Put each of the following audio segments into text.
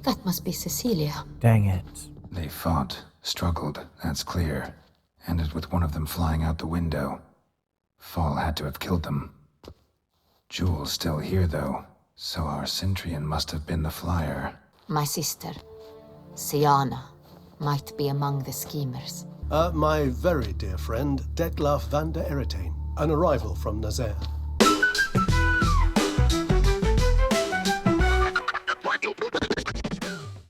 That must be Cecilia. Dang it. They fought, struggled, that's clear. Ended with one of them flying out the window. Fall had to have killed them. Jewel's still here, though, so our Centrian must have been the flyer. My sister, Syanna, might be among the schemers. My very dear friend, Dettlaff van der Eretein, an arrival from Nazaire.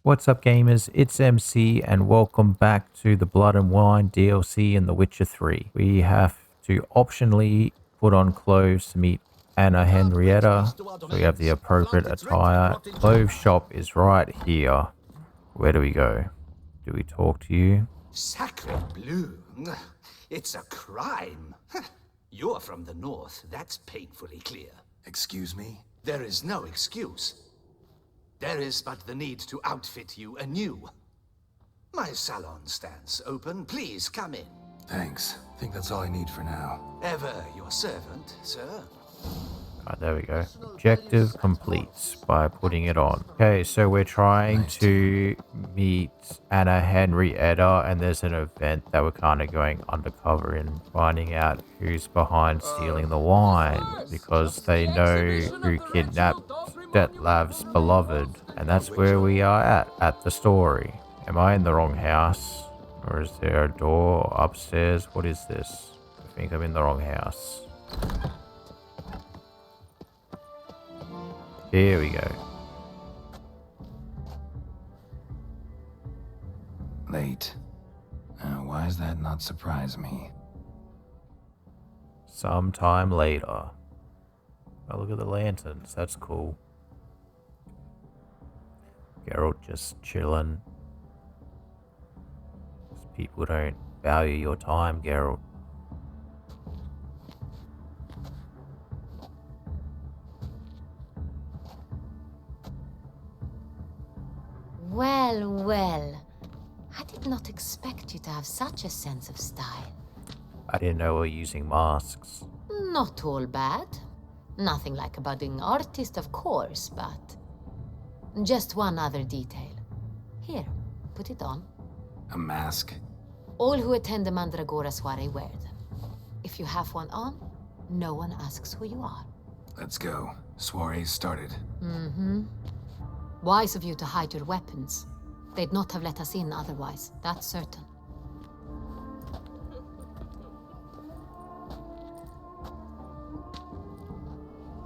What's up, gamers? It's MC, and welcome back to the Blood and Wine DLC in The Witcher 3. We have to optionally put on clothes to meet Anna Henrietta, so we have the appropriate attire. Clothes shop is right here. Where do we go? Do we talk to you? Sacre bleu! It's a crime! You're from the north, that's painfully clear. Excuse me? There is no excuse. There is but the need to outfit you anew. My salon stands open, please come in. Thanks. Think that's all I need for now. Ever your servant, sir. Right, there we go. Objective complete by putting it on. Okay, so we're trying to meet Anna Henrietta, and there's an event that we're kind of going undercover in, finding out who's behind stealing the wine, because they know who kidnapped Dettlaff's beloved, and that's where we are at the story. Am I in the wrong house? Or is there a door upstairs? What is this? I think I'm in the wrong house. Here we go. Late. Why does that not surprise me? Sometime later. Oh, look at the lanterns. That's cool. Geralt just chilling. People don't value your time, Geralt. Well, well. I did not expect you to have such a sense of style. I didn't know we were using masks. Not all bad. Nothing like a budding artist, of course, but... just one other detail. Here, put it on. A mask? All who attend the Mandragora Soiree wear them. If you have one on, no one asks who you are. Let's go. Soiree started. Mm-hmm. Wise of you to hide your weapons. They'd not have let us in otherwise, that's certain.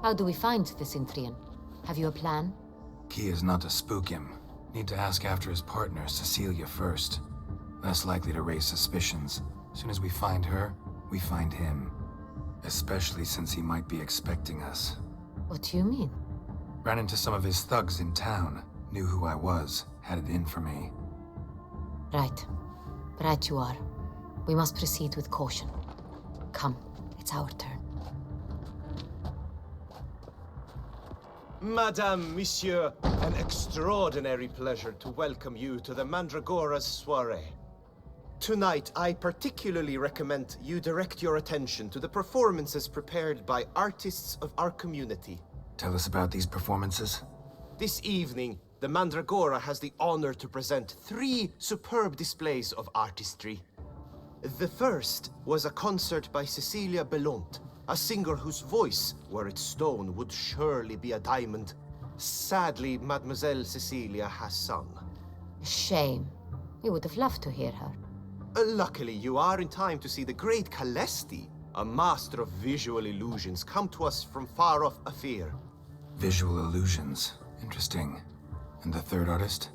How do we find the Cintrian? Have you a plan? Key is not to spook him. Need to ask after his partner, Cecilia, first. Less likely to raise suspicions. As soon as we find her, we find him. Especially since he might be expecting us. What do you mean? Ran into some of his thugs in town. Knew who I was. Had it in for me. Right. Right you are. We must proceed with caution. Come, it's our turn. Madame, Monsieur, an extraordinary pleasure to welcome you to the Mandragora's Soiree. Tonight, I particularly recommend you direct your attention to the performances prepared by artists of our community. Tell us about these performances. This evening, the Mandragora has the honor to present 3 superb displays of artistry. The first was a concert by Cecilia Belont, a singer whose voice, were it stone, would surely be a diamond. Sadly, Mademoiselle Cecilia has sung. Shame. We would have loved to hear her. Luckily, you are in time to see the great Calesti, a master of visual illusions, come to us from far off Afir. Visual illusions. Interesting. And the third artist?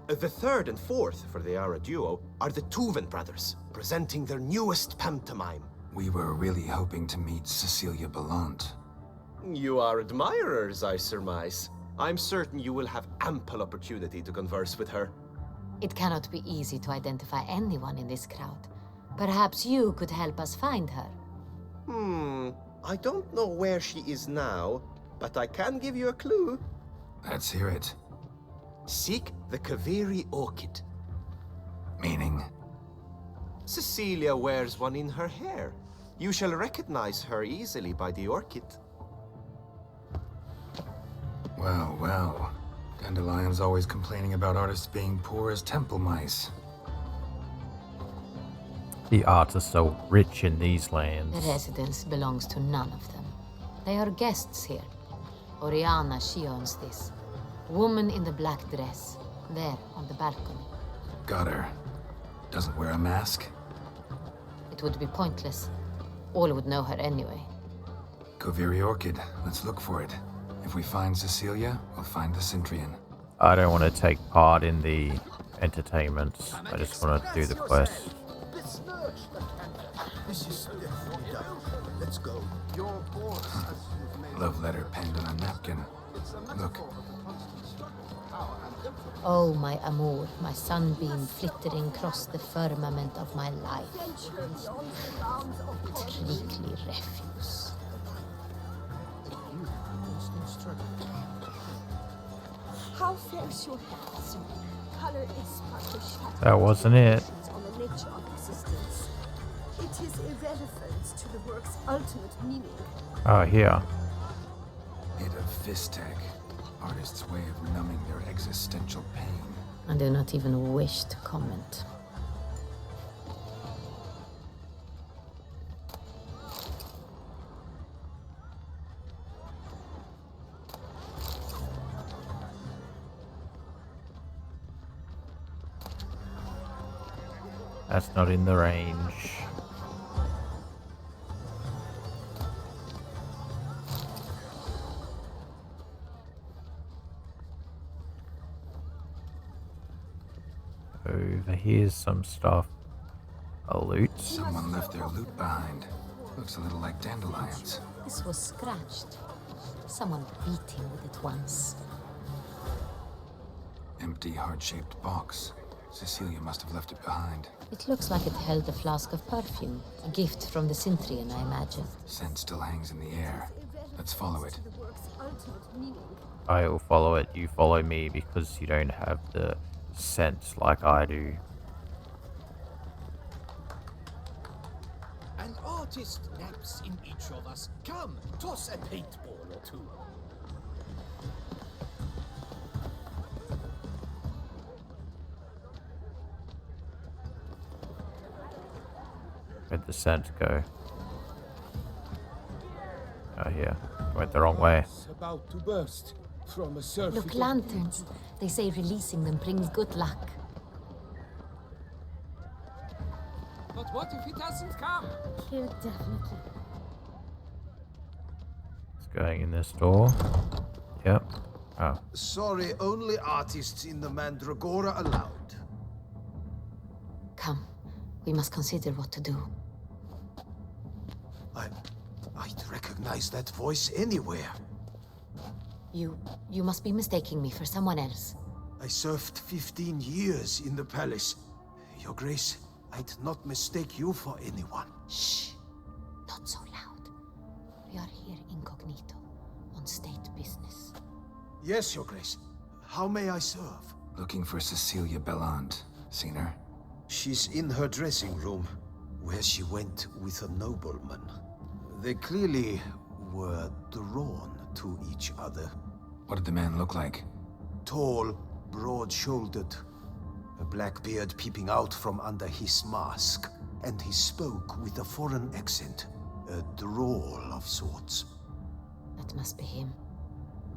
The third and fourth, for they are a duo, are the Tuven brothers, presenting their newest pantomime. We were really hoping to meet Cecilia Belont. You are admirers, I surmise. I'm certain you will have ample opportunity to converse with her. It cannot be easy to identify anyone in this crowd. Perhaps you could help us find her. I don't know where she is now, but I can give you a clue. Let's hear it. Seek the Kaveri orchid. Meaning? Cecilia wears one in her hair. You shall recognize her easily by the orchid. Well, well. Dandelion's always complaining about artists being poor as temple mice. The artists are rich in these lands. The residence belongs to none of them. They are guests here. Oriana, she owns this. Woman in the black dress. There, on the balcony. Got her. Doesn't wear a mask? It would be pointless. All would know her anyway. Koviri Orchid. Let's look for it. If we find Cecilia, we'll find the Centrian. I don't want to take part in the entertainments. I just want to do the quest. Let's go. Your boss. Love letter penned on a napkin. Look. Oh, my amour, my sunbeam flittering across the firmament of my life. Trickly refuse. How fares your health, sir? Color is partly shattered. That wasn't it. On the nature of existence. It is irrelevant to the work's ultimate meaning. Oh, here. Bit of Vistek. Artist's way of numbing their existential pain. I do not even wish to comment. That's not in the range. Over here's some stuff. A loot. Someone left their loot behind. Looks a little like dandelions. This was scratched. Someone beat him with it once. Empty, heart-shaped box. Cecilia must have left it behind. It looks like it held a flask of perfume. A gift from the Centrian, I imagine. Scent still hangs in the air. Let's follow it. To the work's ultimate meaning. I will follow it. You follow me because you don't have the sense like I do. An artist naps in each of us. Come, toss a paintball or two. Where'd the scent go? Oh, here. Went the wrong way. About to burst from a surface. Look, lanterns. They say releasing them brings good luck. But what if it doesn't come? Here, definitely. It's going in this door. Yep. Oh. Sorry, only artists in the Mandragora allowed. Come, we must consider what to do. I'd recognize that voice anywhere. You must be mistaking me for someone else. I served 15 years in the palace. Your Grace, I'd not mistake you for anyone. Shh! Not so loud. We are here incognito, on state business. Yes, Your Grace. How may I serve? Looking for Cecilia Belland. Seen her? She's in her dressing room, where she went with a nobleman. They clearly were drawn to each other. What did the man look like? Tall, broad-shouldered, a black beard peeping out from under his mask, and he spoke with a foreign accent, a drawl of sorts. That must be him.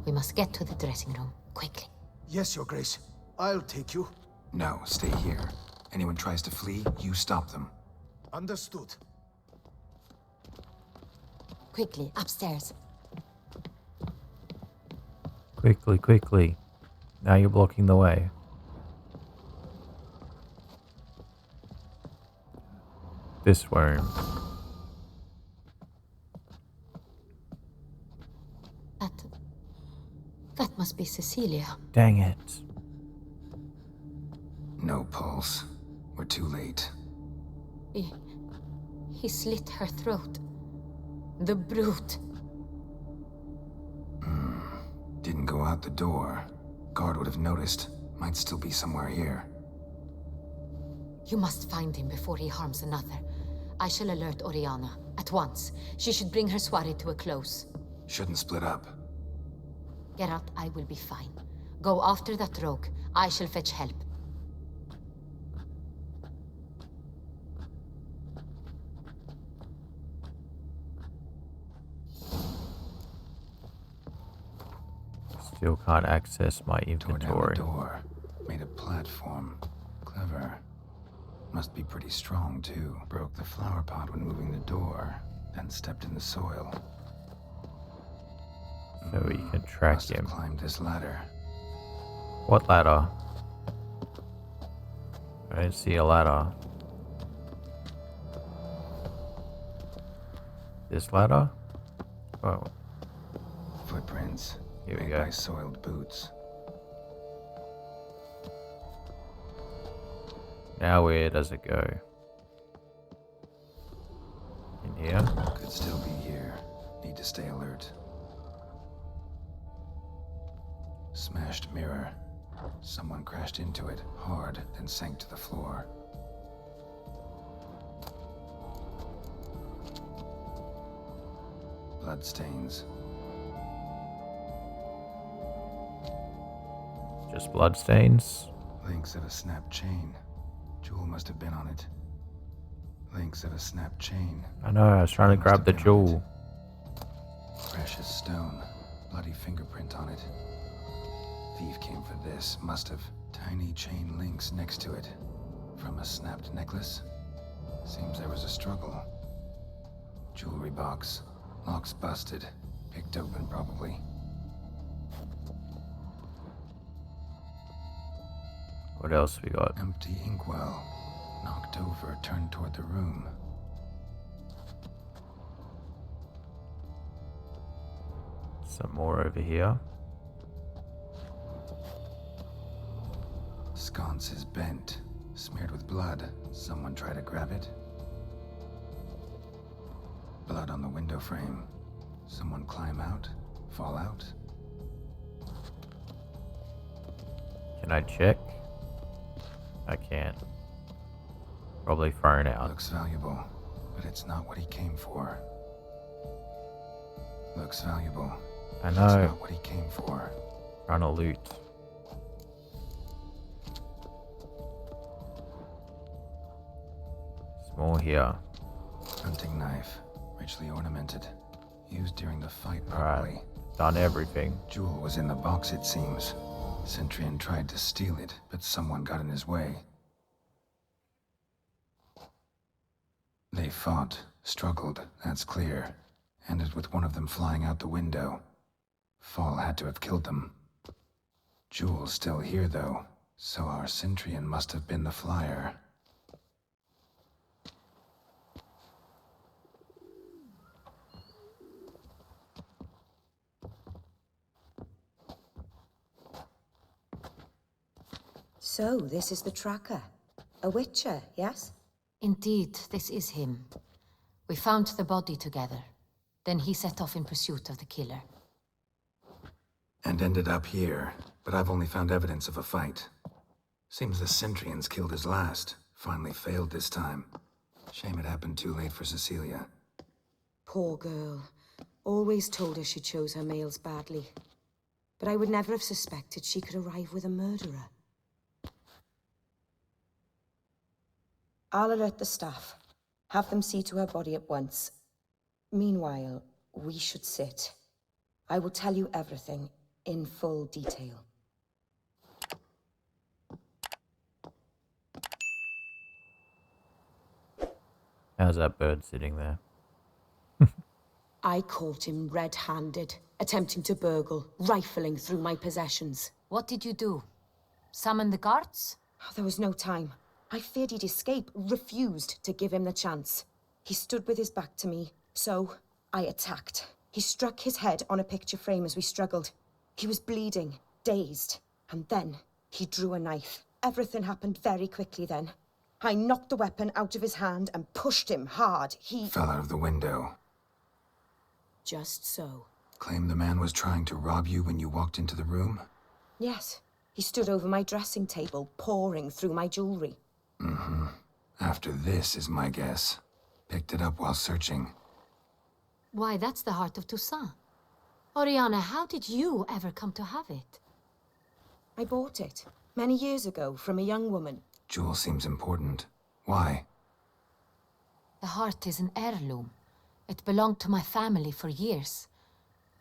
We must get to the dressing room, quickly. Yes, Your Grace. I'll take you. No, stay here. Anyone tries to flee, you stop them. Understood. Quickly, upstairs. Quickly, quickly. Now you're blocking the way. This room. That must be Cecilia. Dang it. No pulse. We're too late. He slit her throat. The brute. Didn't go out the door. Guard would have noticed. Might still be somewhere here. You must find him before he harms another. I shall alert Oriana at once. She should bring her soiree to a close. Shouldn't split up. Geralt, I will be fine. Go after that rogue. I shall fetch help. Still can't access my Tore down the inventory. door. Made a platform. Clever. Must be pretty strong, too. Broke the flower pot when moving the door, then stepped in the soil. So we can track Must have him. climbed this ladder. What ladder? I don't see a ladder. This ladder? Oh, Footprints. Here we made go. by soiled boots. now where does it go? In here? Could still be here. Need to stay alert. Smashed mirror. Someone crashed into it hard, then sank to the floor. Bloodstains. Just bloodstains? Links of a snapped chain. Jewel must have been on it. Links of a snapped chain. I know, I was trying to Must grab have the been on it. jewel. Precious stone. Bloody fingerprint on it. Thief came for this. Must have. Tiny chain links next to it. From a snapped necklace. Seems there was a struggle. Jewelry box. Locks busted. Picked open, probably. What else we got? Empty inkwell. Knocked over, turned toward the room. Some more over here. Sconce is bent. Smeared with blood. Someone try to grab it? Blood on the window frame. Someone climb out? Fall out? Can I check? I can't. Probably thrown out. Looks valuable, but it's not what he came for. Looks valuable. I It's know. not what he came for. Trying to loot. There's more here. Hunting knife, richly ornamented. Used during the fight, Alright. probably. Done everything. Jewel was in the box, it seems. Centurion tried to steal it, but someone got in his way. They fought, struggled, that's clear. Ended with one of them flying out the window. Fall had to have killed them. Jewel's still here, though, so our Centurion must have been the flyer. So, this is the tracker. A witcher, yes? Indeed, this is him. We found the body together. Then he set off in pursuit of the killer. And ended up here, but I've only found evidence of a fight. Seems the Centurions killed his last. Finally failed this time. Shame it happened too late for Cecilia. Poor girl. Always told her she chose her males badly. But I would never have suspected she could arrive with a murderer. I'll alert the staff. Have them see to her body at once. Meanwhile, we should sit. I will tell you everything in full detail. How's that bird sitting there? I caught him red-handed, attempting to burgle, rifling through my possessions. What did you do? Summon the guards? There was no time. I feared he'd escape, refused to give him the chance. He stood with his back to me, so I attacked. He struck his head on a picture frame as we struggled. He was bleeding, dazed, and then he drew a knife. Everything happened very quickly then. I knocked the weapon out of his hand and pushed him hard. He... Fell out of the window. Just so. Claim the man was trying to rob you when you walked into the room? Yes. He stood over my dressing table, pouring through my jewelry. Mm-hmm. After this is my guess. Picked it up while searching. Why, that's the heart of Toussaint. Oriana, how did you ever come to have it? I bought it many years ago from a young woman. Jewel seems important. Why? The heart is an heirloom. It belonged to my family for years.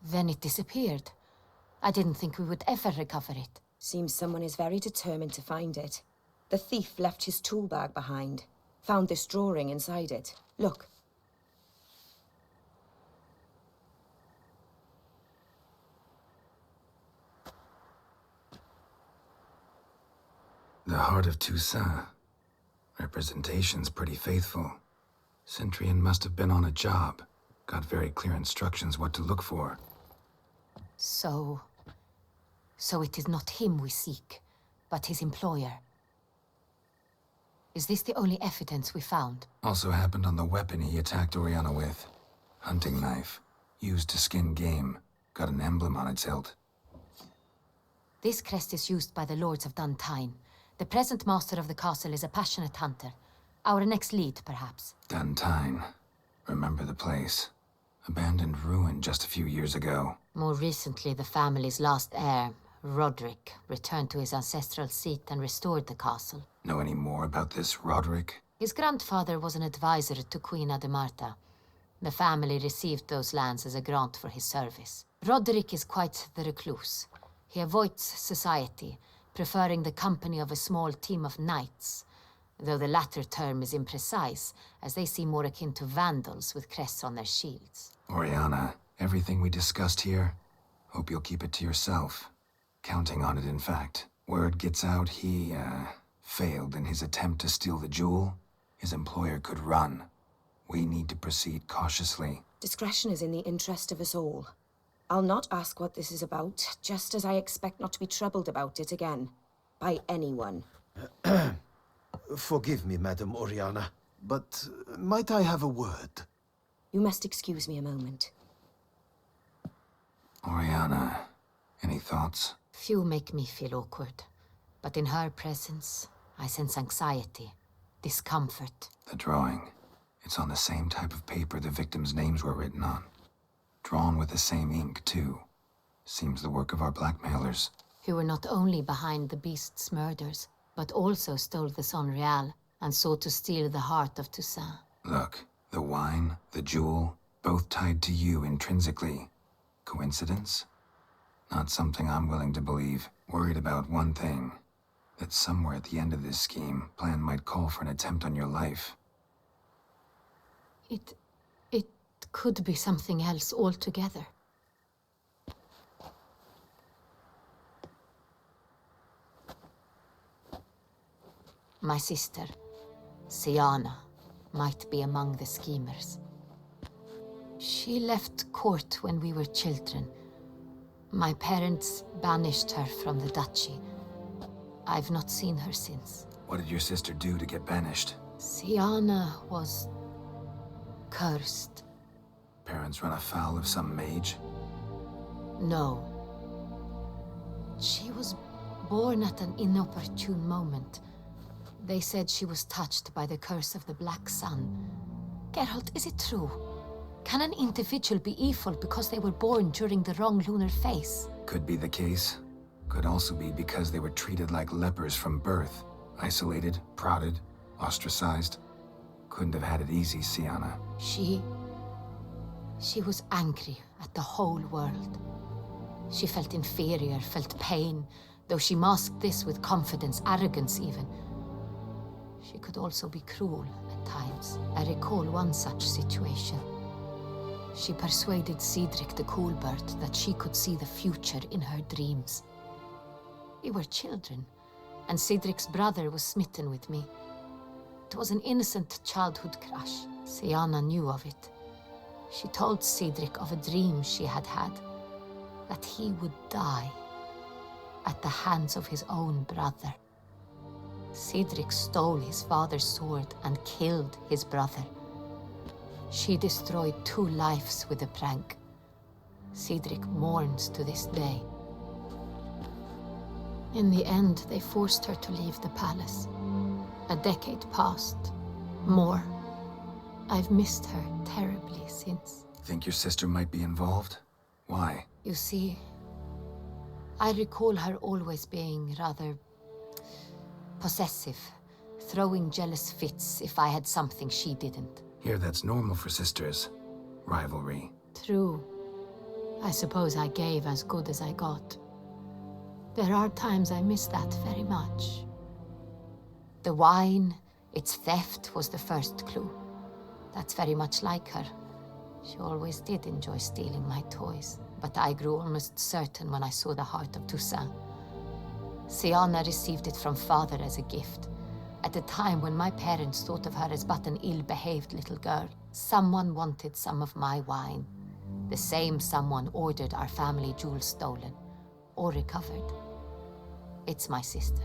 Then it disappeared. I didn't think we would ever recover it. Seems someone is very determined to find it. The thief left his tool bag behind. Found this drawing inside it. Look. The Heart of Toussaint. Representation's pretty faithful. Centurion must have been on a job. Got very clear instructions what to look for. So it is not him we seek, but his employer. Is this the only evidence we found? Also happened on the weapon he attacked Oriana with. Hunting knife. Used to skin game. Got an emblem on its hilt. This crest is used by the lords of Dandelion. The present master of the castle is a passionate hunter. Our next lead, perhaps. Dandelion. Remember the place. Abandoned ruin just a few years ago. More recently, the family's last heir, Roderick, returned to his ancestral seat and restored the castle. Know any more about this Roderick? His grandfather was an advisor to Queen Ademarta. The family received those lands as a grant for his service. Roderick is quite the recluse. He avoids society, preferring the company of a small team of knights, though the latter term is imprecise, as they seem more akin to vandals with crests on their shields. Oriana, everything we discussed here, hope you'll keep it to yourself. Counting on it, in fact. Word gets out he, failed in his attempt to steal the jewel. His employer could run. We need to proceed cautiously. Discretion is in the interest of us all. I'll not ask what this is about, just as I expect not to be troubled about it again. By anyone. Forgive me, Madam Oriana, but might I have a word? You must excuse me a moment. Oriana, any thoughts? Few make me feel awkward, but in her presence, I sense anxiety, discomfort. The drawing. It's on the same type of paper the victims' names were written on. Drawn with the same ink, too. Seems the work of our blackmailers. Who were not only behind the beast's murders, but also stole the Soiree and sought to steal the heart of Toussaint. Look, the wine, the jewel, both tied to you intrinsically. Coincidence? Not something I'm willing to believe. Worried about one thing. That somewhere at the end of this scheme, plan might call for an attempt on your life. It could be something else altogether. My sister, Syanna, might be among the schemers. She left court when we were children. My parents banished her from the duchy. I've not seen her since. What did your sister do to get banished? Syanna was cursed. Parents run afoul of some mage? No. She was born at an inopportune moment. They said she was touched by the curse of the Black Sun. Geralt, is it true? Can an individual be evil because they were born during the wrong lunar phase? Could be the case. Could also be because they were treated like lepers from birth. Isolated, prodded, ostracized. Couldn't have had it easy, Syanna. She was angry at the whole world. She felt inferior, felt pain, though she masked this with confidence, arrogance even. She could also be cruel at times. I recall one such situation. She persuaded Cedric the Coolbird that she could see the future in her dreams. We were children, and Cedric's brother was smitten with me. It was an innocent childhood crush. Syanna knew of it. She told Cedric of a dream she had had, that he would die at the hands of his own brother. Cedric stole his father's sword and killed his brother. She destroyed 2 lives with a prank. Cedric mourns to this day. In the end, they forced her to leave the palace. A decade passed. More. I've missed her terribly since. Think your sister might be involved? Why? You see, I recall her always being rather possessive, throwing jealous fits if I had something she didn't. Here, that's normal for sisters. Rivalry. True. I suppose I gave as good as I got. There are times I miss that very much. The wine, its theft, was the first clue. That's very much like her. She always did enjoy stealing my toys, but I grew almost certain when I saw the heart of Toussaint. Syanna received it from father as a gift. At a time when my parents thought of her as but an ill-behaved little girl, someone wanted some of my wine. The same someone ordered our family jewels stolen, or recovered. It's my sister.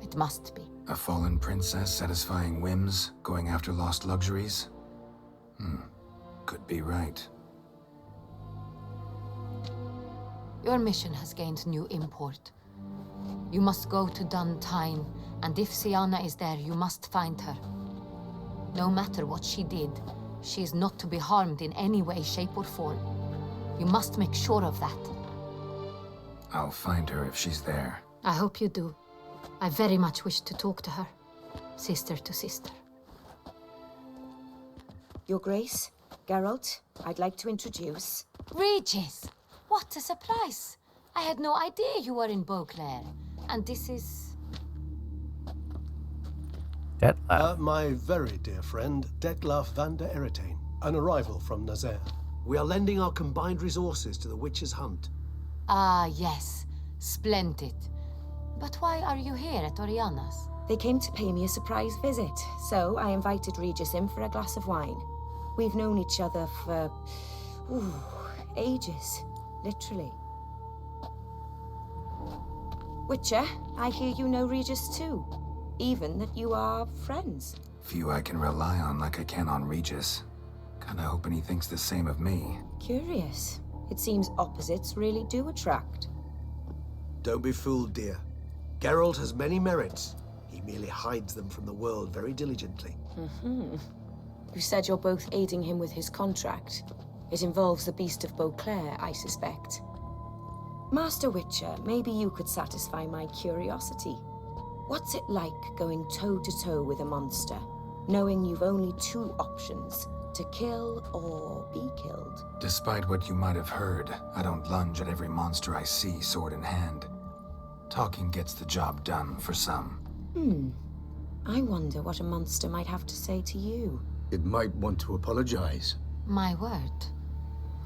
It must be. A fallen princess satisfying whims, going after lost luxuries? Could be right. Your mission has gained new import. You must go to Dandelion, and if Syanna is there, you must find her. No matter what she did, she is not to be harmed in any way, shape, or form. You must make sure of that. I'll find her if she's there. I hope you do. I very much wish to talk to her. Sister to sister. Your Grace, Geralt, I'd like to introduce... Regis! What a surprise! I had no idea you were in Beauclair. And this is... Dettlaff. My very dear friend, Dettlaff van der Eretein, an arrival from Nazaire. We are lending our combined resources to the witch's hunt. Ah, yes. Splendid. But why are you here at Oriana's? They came to pay me a surprise visit, so I invited Regis in for a glass of wine. We've known each other for... ages. Literally. Witcher, I hear you know Regis too. Even that you are friends. Few I can rely on like I can on Regis. Kinda hoping he thinks the same of me. Curious. It seems opposites really do attract. Don't be fooled, dear. Geralt has many merits. He merely hides them from the world very diligently. You said you're both aiding him with his contract. It involves the beast of Beauclair, I suspect. Master Witcher, maybe you could satisfy my curiosity. What's it like going toe-to-toe with a monster, knowing you've only two options, to kill or be killed? Despite what you might have heard, I don't lunge at every monster I see sword in hand. Talking gets the job done for some. I wonder what a monster might have to say to you. It might want to apologize. My word.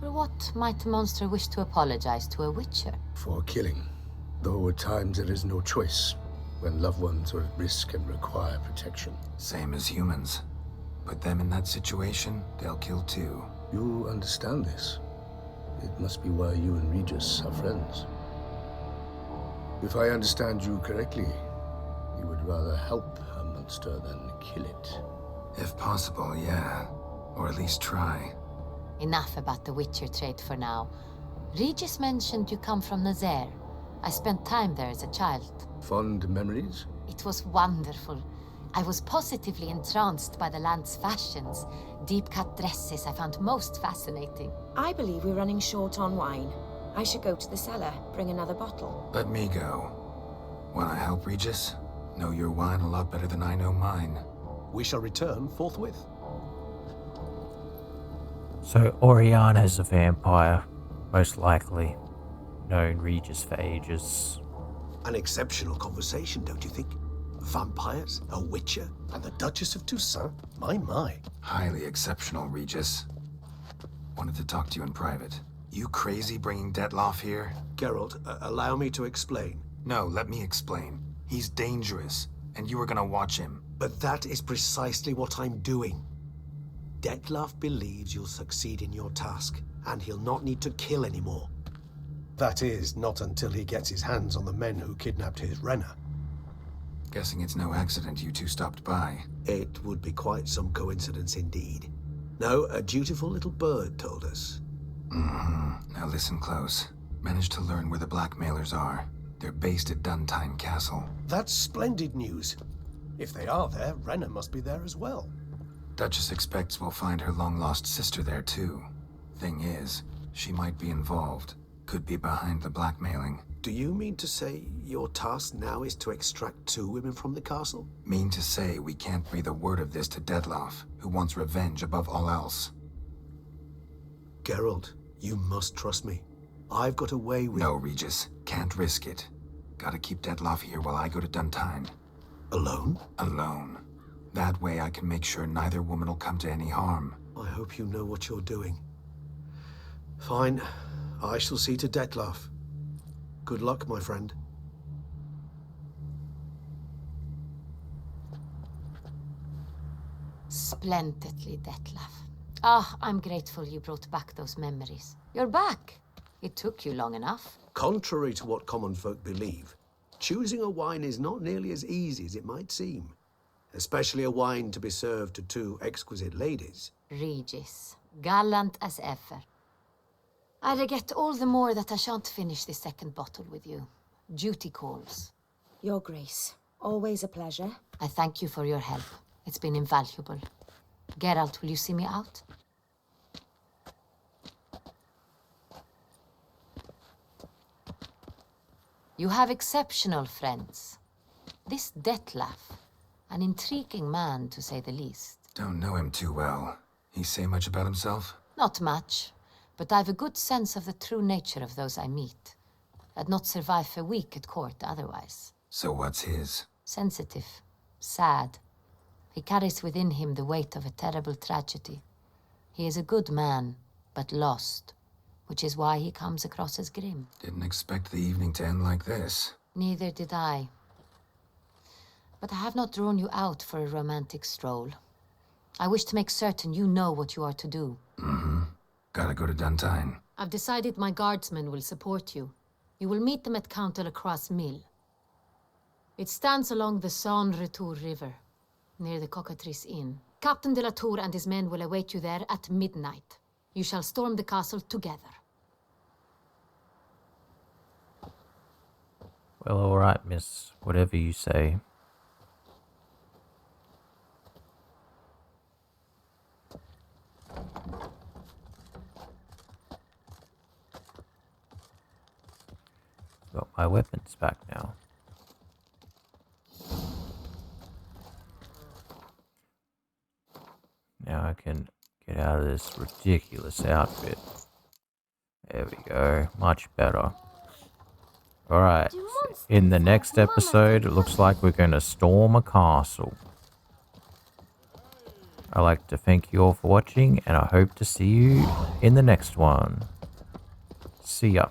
For what might a monster wish to apologize to a witcher? For killing. Though at times there is no choice, when loved ones are at risk and require protection. Same as humans. Put them in that situation, they'll kill too. You understand this. It must be why you and Regis are friends. If I understand you correctly, you would rather help a monster than kill it. If possible, yeah. Or at least try. Enough about the Witcher trade for now. Regis mentioned you come from Nazaire. I spent time there as a child. Fond memories? It was wonderful. I was positively entranced by the land's fashions. Deep-cut dresses I found most fascinating. I believe we're running short on wine. I should go to the cellar, bring another bottle. Let me go. Wanna help, Regis? Know your wine a lot better than I know mine. We shall return forthwith. So Oriana's a vampire, most likely. Known Regis for ages. An exceptional conversation, don't you think? Vampires, a witcher, And the Duchess of Toussaint? My. Highly exceptional, Regis. Wanted to talk to you in private. You crazy bringing Dettlaff here? Geralt, allow me to explain. No, let me explain. He's dangerous, and you were gonna watch him. But that is precisely what I'm doing. Dettlaff believes you'll succeed in your task, and he'll not need to kill anymore. That is, not until he gets his hands on the men who kidnapped his Renner. Guessing it's no accident you two stopped by. It would be quite some coincidence indeed. No, a dutiful little bird told us. Now listen close. Managed to learn where the blackmailers are. They're based at Dandelion Castle. That's splendid news. If they are there, Renner must be there as well. Duchess expects we'll find her long-lost sister there too. Thing is, she might be involved. Could be behind the blackmailing. Do you mean to say your task now is to extract 2 women from the castle? Mean to say we can't breathe a word of this to Dettlaff, who wants revenge above all else. Geralt, you must trust me. I've got a way with... No, Regis. Can't risk it. Gotta keep Dettlaff here while I go to Duntine. Alone? Alone. That way I can make sure neither woman will come to any harm. I hope you know what you're doing. Fine. I shall see to Dettlaff. Good luck, my friend. Splendidly, Dettlaff. Ah, I'm grateful you brought back those memories. You're back. It took you long enough. Contrary to what common folk believe, choosing a wine is not nearly as easy as it might seem. Especially a wine to be served to 2 exquisite ladies. Regis, gallant as ever. I regret all the more that I shan't finish this 2nd bottle with you. Duty calls. Your Grace, always a pleasure. I thank you for your help. It's been invaluable. Geralt, will you see me out? You have exceptional friends. This Dettlaff, an intriguing man to say the least. Don't know him too well. He say much about himself? Not much, but I've a good sense of the true nature of those I meet. I'd not survive a week at court otherwise. So what's his? Sensitive, sad. He carries within him the weight of a terrible tragedy. He is a good man, but lost, which is why he comes across as grim. Didn't expect the evening to end like this. Neither did I. But I have not drawn you out for a romantic stroll. I wish to make certain you know what you are to do. Mm-hmm. Gotta go to Duntine. I've decided my guardsmen will support you. You will meet them at Count Delacroix's mill. It stands along the Saône-Retour River, near the Cockatrice Inn. Captain de la Tour and his men will await you there at midnight. You shall storm the castle together. Well, alright, miss. Whatever you say. Got my weapons back now. Now I can get out of this ridiculous outfit. There we go. Much better. Alright. In the next episode, it looks like we're going to storm a castle. I'd like to thank you all for watching, and I hope to see you in the next one. See ya.